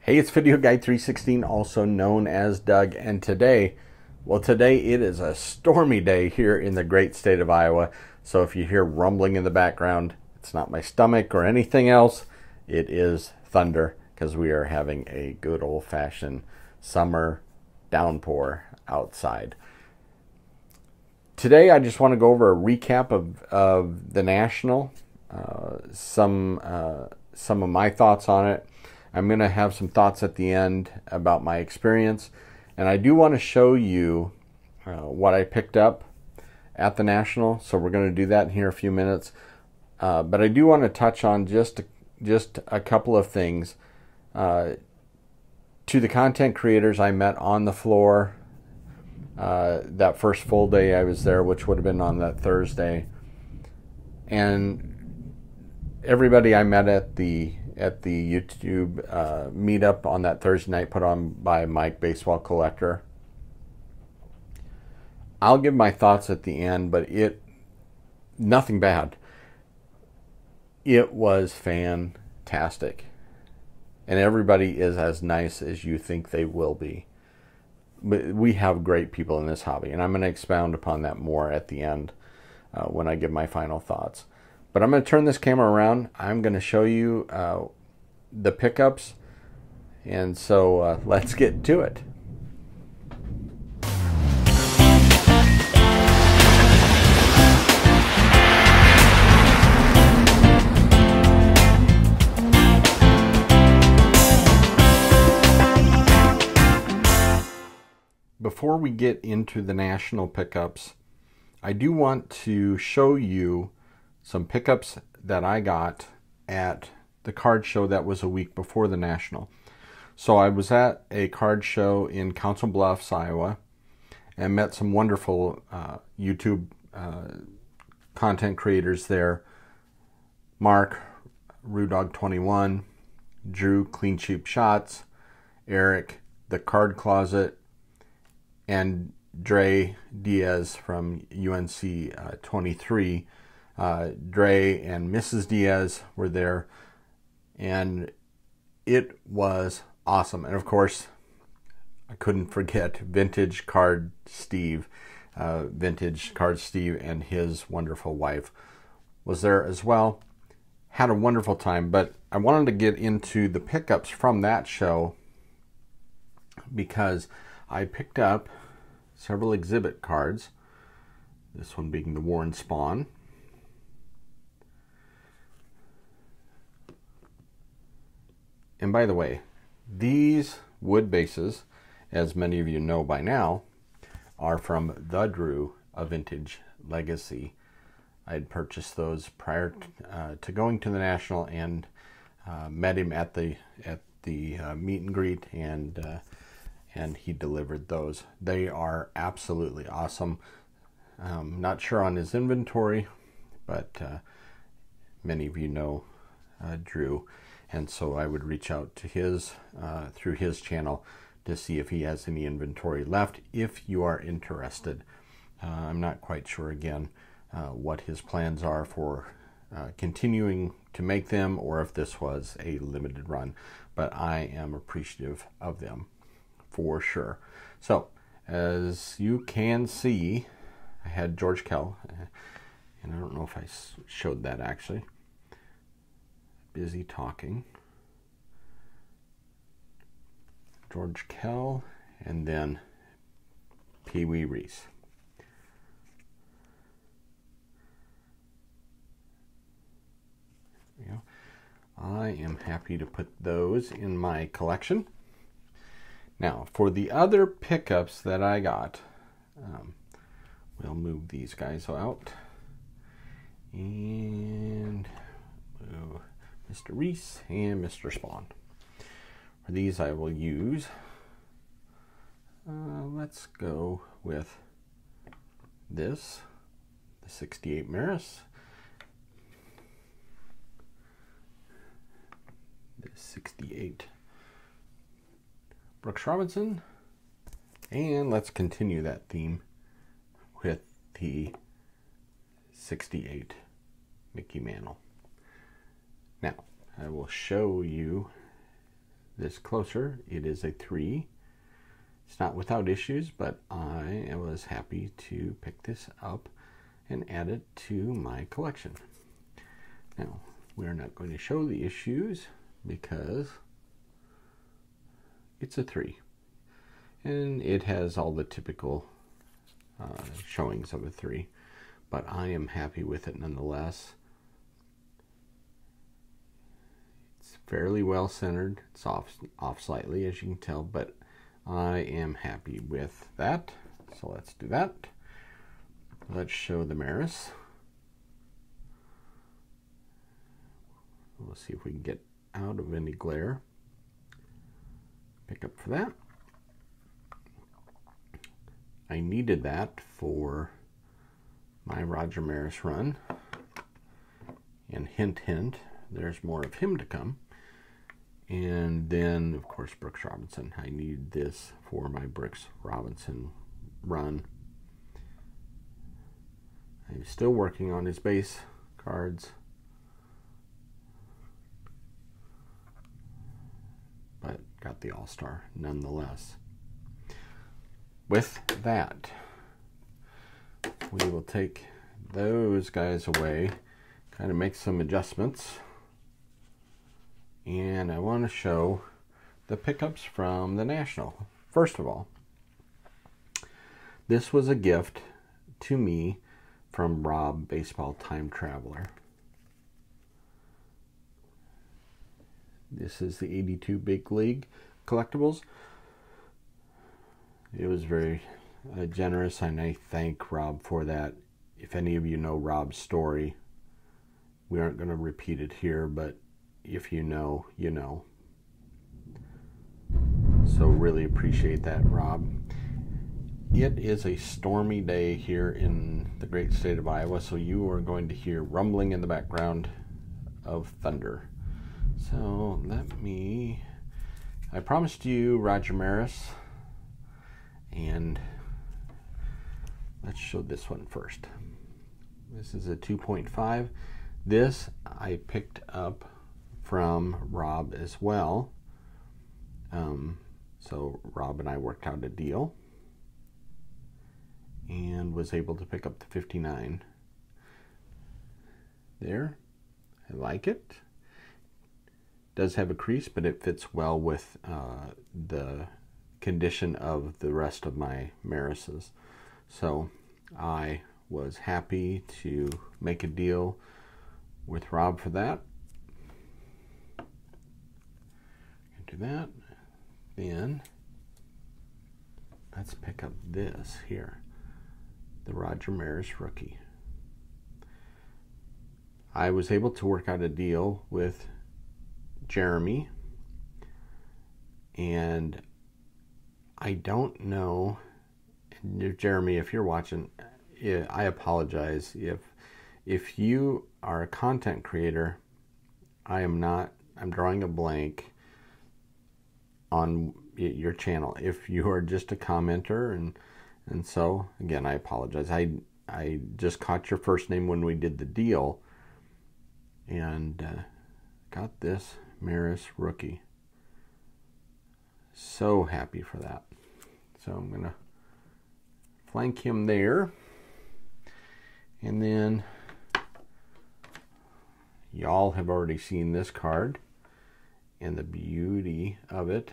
Hey, it's Video Guy 316, also known as Doug, and today it is a stormy day here in the great state of Iowa. So if you hear rumbling in the background, it's not my stomach or anything else. It is thunder because we are having a good old-fashioned summer downpour outside. Today I just want to go over a recap of the National, some of my thoughts on it. I'm going to have some thoughts at the end about my experience, and I do want to show you what I picked up at the National, so we're going to do that in here in a few minutes. But I do want to touch on just a couple of things. To the content creators I met on the floor that first full day I was there, which would have been on that Thursday, and everybody I met at the YouTube meetup on that Thursday night put on by Mike Baseball Collector. I'll give my thoughts at the end, but nothing bad. It was fantastic. And everybody is as nice as you think they will be. But we have great people in this hobby, and I'm going to expound upon that more at the end when I give my final thoughts. But I'm going to turn this camera around. I'm going to show you the pickups. And so let's get to it. Before we get into the National pickups, I do want to show you some pickups that I got at the card show that was a week before the National. So I was at a card show in Council Bluffs, Iowa, and met some wonderful YouTube content creators there. Mark, RueDog21, Drew, Clean Cheap Shots, Eric, The Card Closet, and Dre Diaz from UNC 23. Dre and Mrs. Diaz were there, and it was awesome. And of course, I couldn't forget Vintage Card Steve. Vintage Card Steve and his wonderful wife was there as well. Had a wonderful time, but I wanted to get into the pickups from that show because I picked up several exhibit cards. This one being the Warren Spahn. And by the way, these wood bases, as many of you know by now, are from the Drew, a Vintage Legacy. I had purchased those prior to going to the National, and met him at the meet and greet, and he delivered those. They are absolutely awesome. Not sure on his inventory, but many of you know Drew. And so I would reach out to his through his channel to see if he has any inventory left, if you are interested. I'm not quite sure, again, what his plans are for continuing to make them, or if this was a limited run. But I am appreciative of them for sure. So, as you can see, I had George Kell, and I don't know if I showed that actually. Busy talking. George Kell, and then Pee Wee Reese. There we go. I am happy to put those in my collection. Now, for the other pickups that I got, we'll move these guys out. And move Mr. Reese and Mr. Spahn. For these I will use, let's go with this, the 68 Maris, the 68 Brooks Robinson, and let's continue that theme with the 68 Mickey Mantle. Now, I will show you this closer, it is a 3. It's not without issues, but I was happy to pick this up and add it to my collection. Now, we're not going to show the issues because it's a 3. And it has all the typical showings of a 3. But I am happy with it nonetheless. It's fairly well centered. It's off slightly, as you can tell, but I am happy with that. So let's do that. Let's show the Maris. We'll see if we can get out of any glare. Pick up for that. I needed that for my Roger Maris run. And hint, hint, there's more of him to come. And then, of course, Brooks Robinson. I need this for my Brooks Robinson run. I'm still working on his base cards. But got the All-Star nonetheless. With that, we will take those guys away, kind of make some adjustments. And I want to show the pickups from the National. First of all, this was a gift to me from Rob Baseball Time Traveler. This is the 82 Big League collectibles. It was very generous, and I thank Rob for that. If any of you know Rob's story, we aren't going to repeat it here, but if you know, you know. So really appreciate that, Rob. It is a stormy day here in the great state of Iowa, so you are going to hear rumbling in the background of thunder. So I promised you Roger Maris, and let's show this one first. This is a 2.5. This I picked up from Rob as well. So Rob and I worked out a deal and was able to pick up the 59 there. I like it. Does have a crease, but it fits well with the condition of the rest of my Marises. So I was happy to make a deal with Rob for that. Do that. Then let's pick up this here, the Roger Maris rookie. I was able to work out a deal with Jeremy, and I don't know, Jeremy, if you're watching, I apologize. If you are a content creator, I'm drawing a blank on your channel. If you are just a commenter, and so again, I apologize. I just caught your first name when we did the deal, and got this Maris rookie. So happy for that. So I'm gonna flank him there, and then y'all have already seen this card and the beauty of it.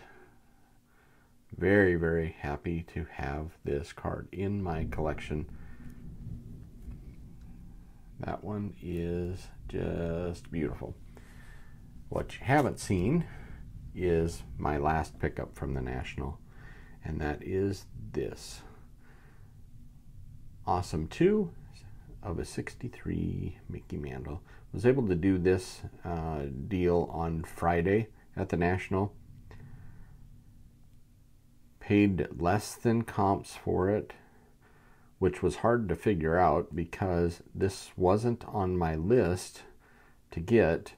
Very, very happy to have this card in my collection. That one is just beautiful. What you haven't seen is my last pickup from the National, and that is this Awesome 2 of a 63 Mickey Mantle. Was able to do this deal on Friday at the National. Paid less than comps for it, which was hard to figure out because this wasn't on my list to get,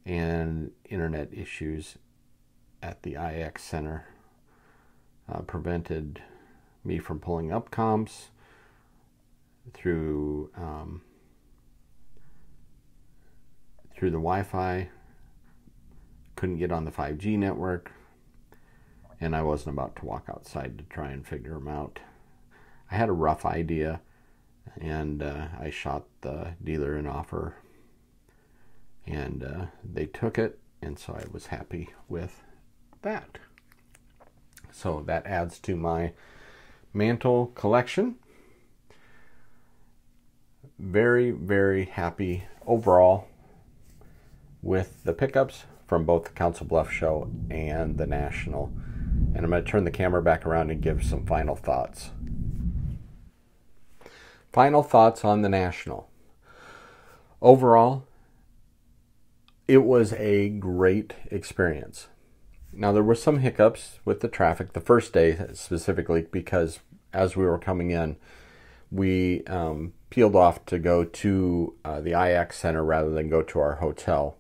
and internet issues at the IX Center prevented me from pulling up comps through the Wi-Fi couldn't get on the 5G network, and I wasn't about to walk outside to try and figure them out. I had a rough idea, and I shot the dealer an offer, and they took it, and so I was happy with that. So that adds to my Mantle collection. Very, very happy overall with the pickups from both the Council Bluffs show and the National. And I'm going to turn the camera back around and give some final thoughts. Final thoughts on the National. Overall, it was a great experience. Now, there were some hiccups with the traffic the first day specifically, because as we were coming in, we peeled off to go to the IX Center rather than go to our hotel.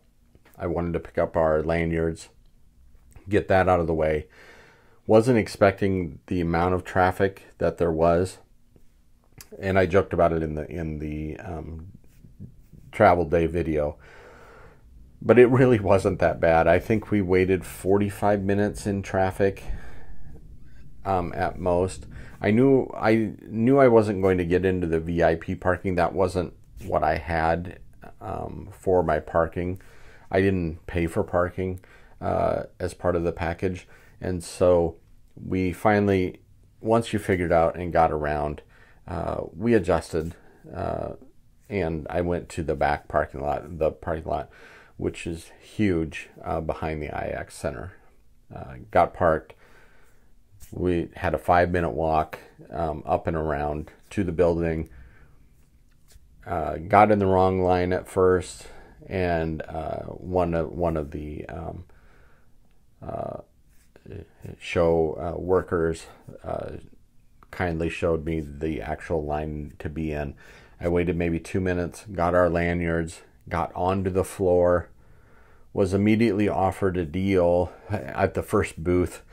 I wanted to pick up our lanyards, get that out of the way. Wasn't expecting the amount of traffic that there was, and I joked about it in the travel day video. But it really wasn't that bad. I think we waited 45 minutes in traffic at most. I knew I wasn't going to get into the VIP parking. That wasn't what I had for my parking. I didn't pay for parking as part of the package. And so we finally, once you figured out and got around, we adjusted. And I went to the back parking lot, which is huge, behind the IX Center. Got parked. We had a 5-minute walk up and around to the building. Got in the wrong line at first, and one of the show workers kindly showed me the actual line to be in. I waited maybe 2 minutes, got our lanyards, got onto the floor, was immediately offered a deal at the first booth,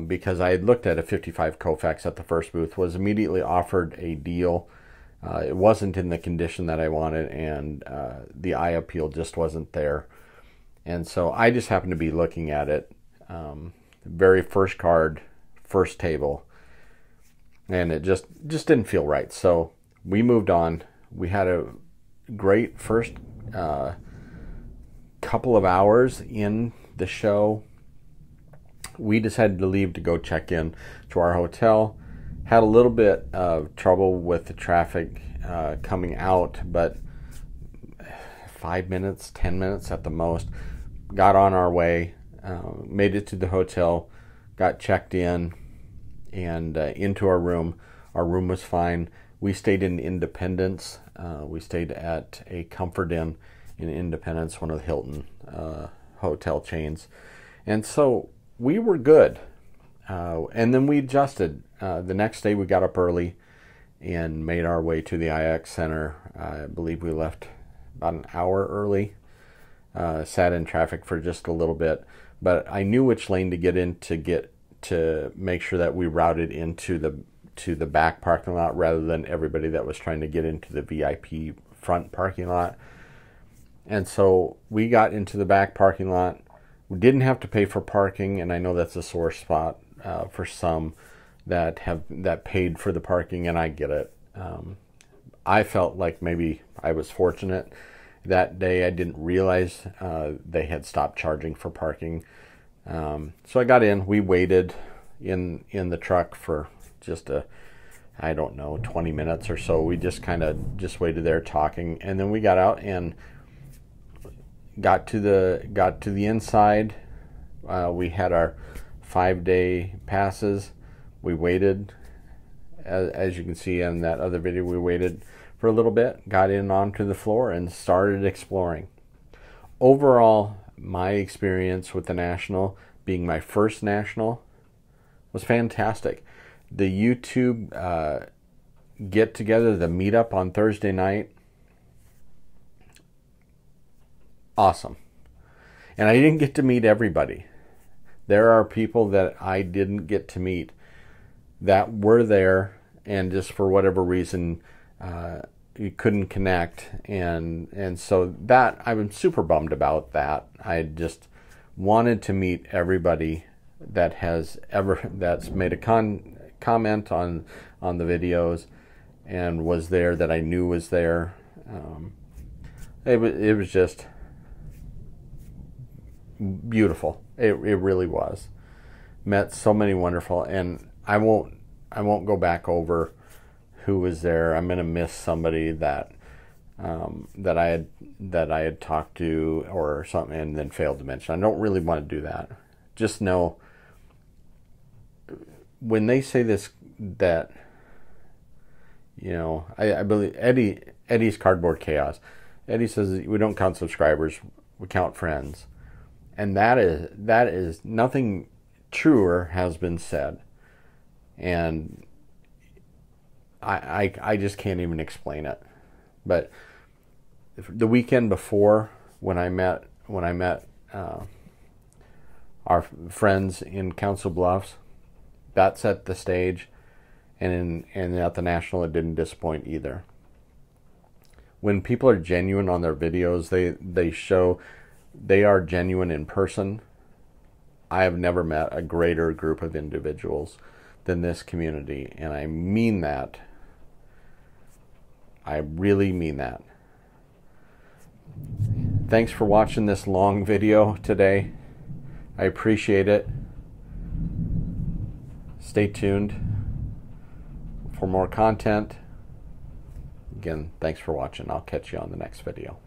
because I had looked at a 55 Koufax at the first booth, was immediately offered a deal. It wasn't in the condition that I wanted, and the eye appeal just wasn't there. And so I just happened to be looking at it, very first card, first table, and it just didn't feel right. So we moved on. We had a great first couple of hours in the show. We decided to leave to go check in to our hotel. Had a little bit of trouble with the traffic coming out, but 5 minutes, 10 minutes at the most. Got on our way, made it to the hotel, got checked in, and into our room. Our room was fine. We stayed in Independence. We stayed at a Comfort Inn in Independence, one of the Hilton hotel chains. And so we were good. And then we adjusted. The next day we got up early and made our way to the IX Center. I believe we left about an hour early. Sat in traffic for just a little bit. But I knew which lane to get in to make sure that we routed into the back parking lot rather than everybody that was trying to get into the VIP front parking lot. And so we got into the back parking lot. We didn't have to pay for parking, and I know that's a sore spot for some that paid for the parking, and I get it. I felt like maybe I was fortunate that day. I didn't realize they had stopped charging for parking. So I got in. We waited in the truck for just 20 minutes or so. We just kind of waited there talking, and then we got out and got to the inside. We had our 5-day passes. We waited, as you can see in that other video, we waited for a little bit, got in onto the floor, and started exploring. Overall, my experience with the National, being my first National, was fantastic. The YouTube get together, the meetup on Thursday night, awesome. And I didn't get to meet everybody. There are people that I didn't get to meet that were there, and just for whatever reason you couldn't connect, and so that I'm super bummed about that. I just wanted to meet everybody that's made a comment on the videos and was there, that I knew was there. It was just beautiful. It really was. Met so many wonderful, and I won't go back over who was there. I'm gonna miss somebody that I had talked to or something and then failed to mention. I don't really want to do that. Just know, when they say this, that, you know, I believe Eddie's Cardboard Chaos. Eddie says we don't count subscribers, we count friends, and that is nothing truer has been said, and I just can't even explain it. But the weekend before, when I met our friends in Council Bluffs, that set the stage, and at the National it didn't disappoint either. When people are genuine on their videos, they show they are genuine in person. I have never met a greater group of individuals than this community, and I mean that. I really mean that. Thanks for watching this long video today. I appreciate it. Stay tuned for more content. Again, thanks for watching. I'll catch you on the next video.